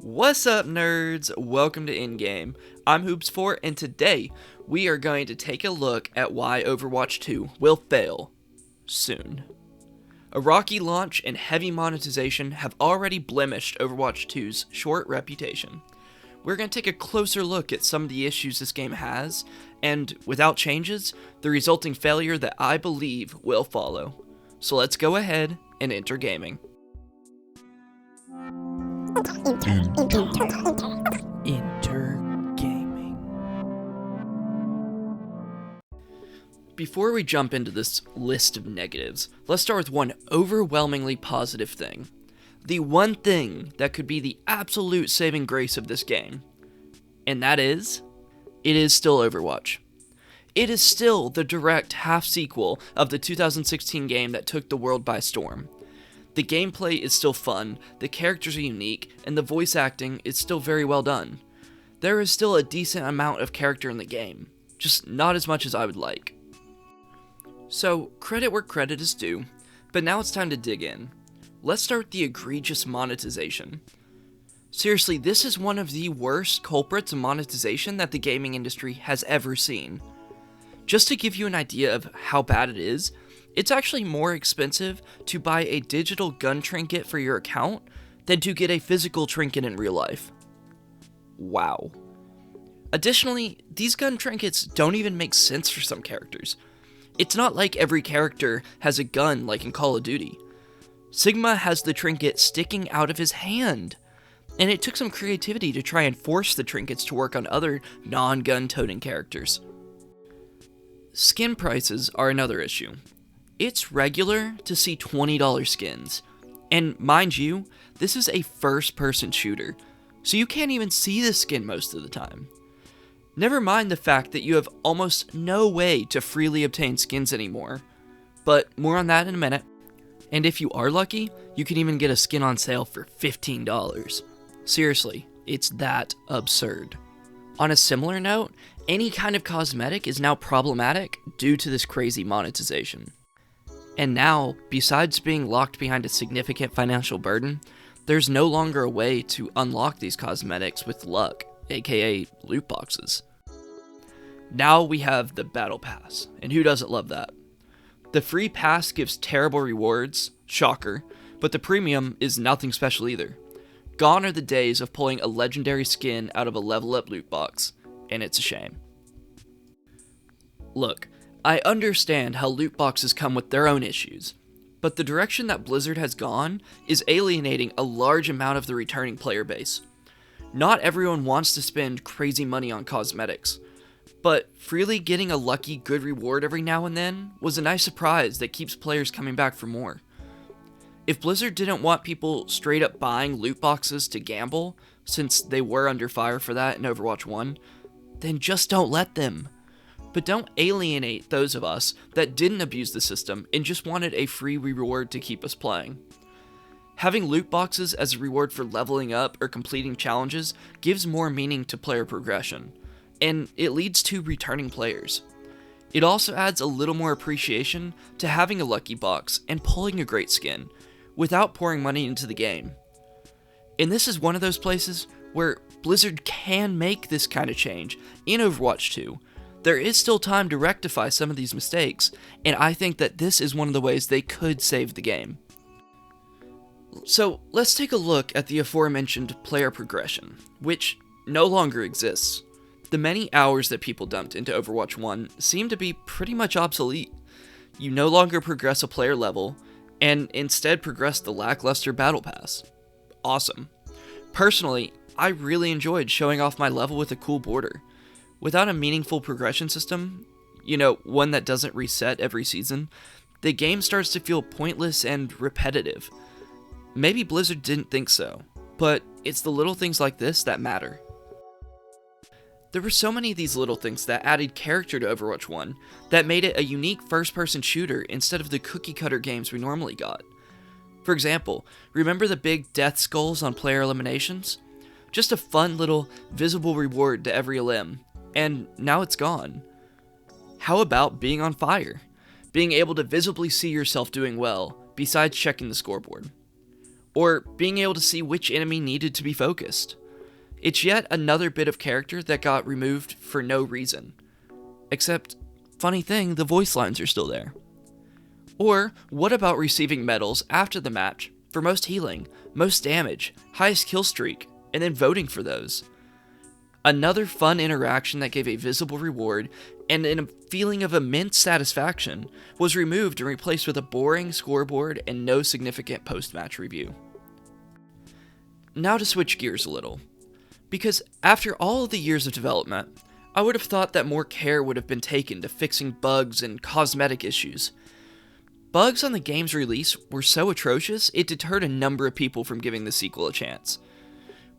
What's up, nerds? Welcome to EnGame. I'm Hoops4, and today we are going to take a look at why Overwatch 2 will fail soon. A rocky launch and heavy monetization have already blemished Overwatch 2's short reputation. We're going to take a closer look at some of the issues this game has, and without changes, the resulting failure that I believe will follow. So let's go ahead and enter gaming. Enter gaming. Before we jump into this list of negatives, let's start with one overwhelmingly positive thing. The one thing that could be the absolute saving grace of this game. And that is, it is still Overwatch. It is still the direct half-sequel of the 2016 game that took the world by storm. The gameplay is still fun, the characters are unique, and the voice acting is still very well done. There is still a decent amount of character in the game, just not as much as I would like. So, credit where credit is due, but now it's time to dig in. Let's start with the egregious monetization. Seriously, this is one of the worst culprits of monetization that the gaming industry has ever seen. Just to give you an idea of how bad it is, it's actually more expensive to buy a digital gun trinket for your account than to get a physical trinket in real life. Wow. Additionally, these gun trinkets don't even make sense for some characters. It's not like every character has a gun like in Call of Duty. Sigma has the trinket sticking out of his hand, and it took some creativity to try and force the trinkets to work on other non-gun toting characters. Skin prices are another issue. It's regular to see $20 skins, and mind you, this is a first-person shooter, so you can't even see the skin most of the time. Never mind the fact that you have almost no way to freely obtain skins anymore, but more on that in a minute. And if you are lucky, you can even get a skin on sale for $15. Seriously, it's that absurd. On a similar note, any kind of cosmetic is now problematic due to this crazy monetization. And now, besides being locked behind a significant financial burden, there's no longer a way to unlock these cosmetics with luck, aka loot boxes. Now we have the Battle Pass, and who doesn't love that? The free pass gives terrible rewards, shocker, but the premium is nothing special either. Gone are the days of pulling a legendary skin out of a level up loot box, and it's a shame. Look, I understand how loot boxes come with their own issues, but the direction that Blizzard has gone is alienating a large amount of the returning player base. Not everyone wants to spend crazy money on cosmetics, but freely getting a lucky good reward every now and then was a nice surprise that keeps players coming back for more. If Blizzard didn't want people straight up buying loot boxes to gamble, since they were under fire for that in Overwatch 1, then just don't let them. But don't alienate those of us that didn't abuse the system and just wanted a free reward to keep us playing. Having loot boxes as a reward for leveling up or completing challenges gives more meaning to player progression, and it leads to returning players. It also adds a little more appreciation to having a lucky box and pulling a great skin, without pouring money into the game. And this is one of those places where Blizzard can make this kind of change in Overwatch 2. There is still time to rectify some of these mistakes, and I think that this is one of the ways they could save the game. So let's take a look at the aforementioned player progression, which no longer exists. The many hours that people dumped into Overwatch 1 seem to be pretty much obsolete. You no longer progress a player level, and instead progress the lackluster Battle Pass. Awesome. Personally, I really enjoyed showing off my level with a cool border. Without a meaningful progression system, one that doesn't reset every season, the game starts to feel pointless and repetitive. Maybe Blizzard didn't think so, but it's the little things like this that matter. There were so many of these little things that added character to Overwatch 1 that made it a unique first-person shooter instead of the cookie-cutter games we normally got. For example, remember the big death skulls on player eliminations? Just a fun little visible reward to every elim, and now it's gone. How about being on fire? Being able to visibly see yourself doing well, besides checking the scoreboard. or being able to see which enemy needed to be focused. It's yet another bit of character that got removed for no reason. Except, funny thing, the voice lines are still there. Or, what about receiving medals after the match for most healing, most damage, highest kill streak, and then voting for those? Another fun interaction that gave a visible reward and a feeling of immense satisfaction was removed and replaced with a boring scoreboard and no significant post-match review. Now to switch gears a little, because after all of the years of development, I would have thought that more care would have been taken to fixing bugs and cosmetic issues. Bugs on the game's release were so atrocious, it deterred a number of people from giving the sequel a chance.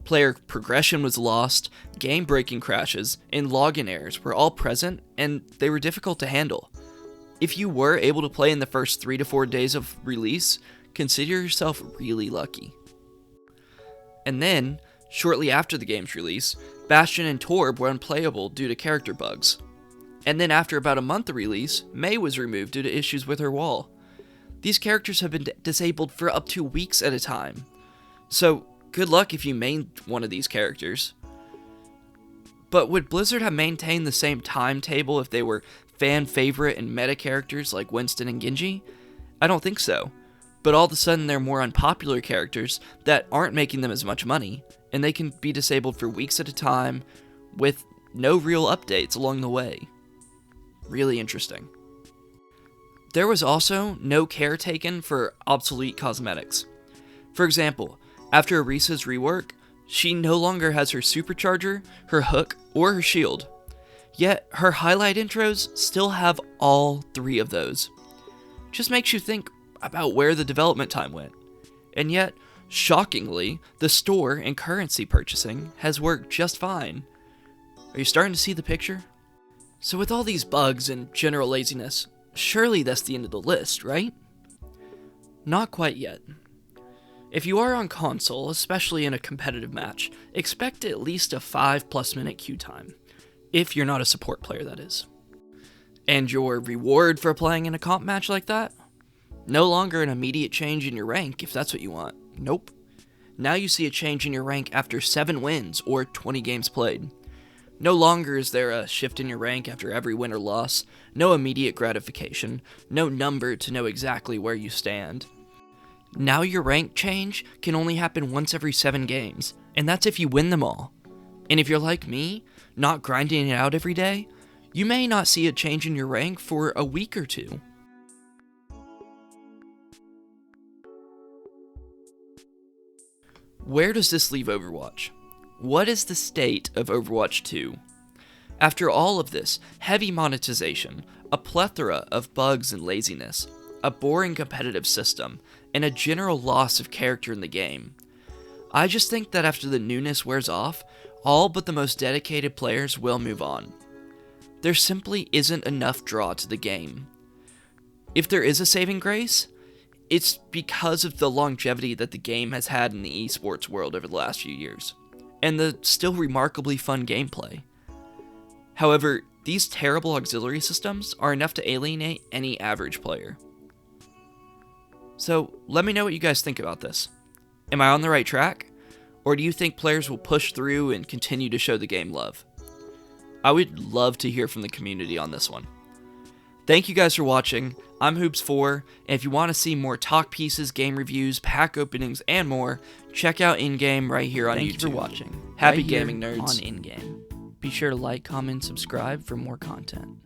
Player progression was lost, game-breaking crashes, and login errors were all present, and they were difficult to handle. If you were able to play in the first 3 to 4 days of release, consider yourself really lucky. And then, shortly after the game's release, Bastion and Torb were unplayable due to character bugs. And then after about a month of release, Mei was removed due to issues with her wall. These characters have been disabled for up to weeks at a time. So, good luck if you mained one of these characters. But would Blizzard have maintained the same timetable if they were fan favorite and meta characters like Winston and Genji? I don't think so. But all of a sudden they're more unpopular characters that aren't making them as much money, and they can be disabled for weeks at a time with no real updates along the way. Really interesting. There was also no care taken for obsolete cosmetics. For example, after Arisa's rework, she no longer has her supercharger, her hook, or her shield. Yet, her highlight intros still have all 3 of those. Just makes you think about where the development time went. And yet, shockingly, the store and currency purchasing has worked just fine. Are you starting to see the picture? So with all these bugs and general laziness, surely that's the end of the list, right? Not quite yet. If you are on console, especially in a competitive match, expect at least a 5+ minute queue time. If you're not a support player, that is. And your reward for playing in a comp match like that? No longer an immediate change in your rank if that's what you want. Nope. Now you see a change in your rank after 7 wins or 20 games played. No longer is there a shift in your rank after every win or loss, no immediate gratification, no number to know exactly where you stand. Now your rank change can only happen once every 7 games, and that's if you win them all. And if you're like me, not grinding it out every day, you may not see a change in your rank for a week or 2. Where does this leave Overwatch? What is the state of Overwatch 2? After all of this, heavy monetization, a plethora of bugs and laziness, a boring competitive system, and a general loss of character in the game, I just think that after the newness wears off, all but the most dedicated players will move on. There simply isn't enough draw to the game. If there is a saving grace, it's because of the longevity that the game has had in the esports world over the last few years, and the still remarkably fun gameplay. However, these terrible auxiliary systems are enough to alienate any average player. So, let me know what you guys think about this. Am I on the right track? Or do you think players will push through and continue to show the game love? I would love to hear from the community on this one. Thank you guys for watching. I'm Hoops4, and if you want to see more talk pieces, game reviews, pack openings, and more, check out EnGame right here on YouTube. Thank you for watching. Happy right gaming, here nerds. on EnGame. Be sure to like, comment, subscribe for more content.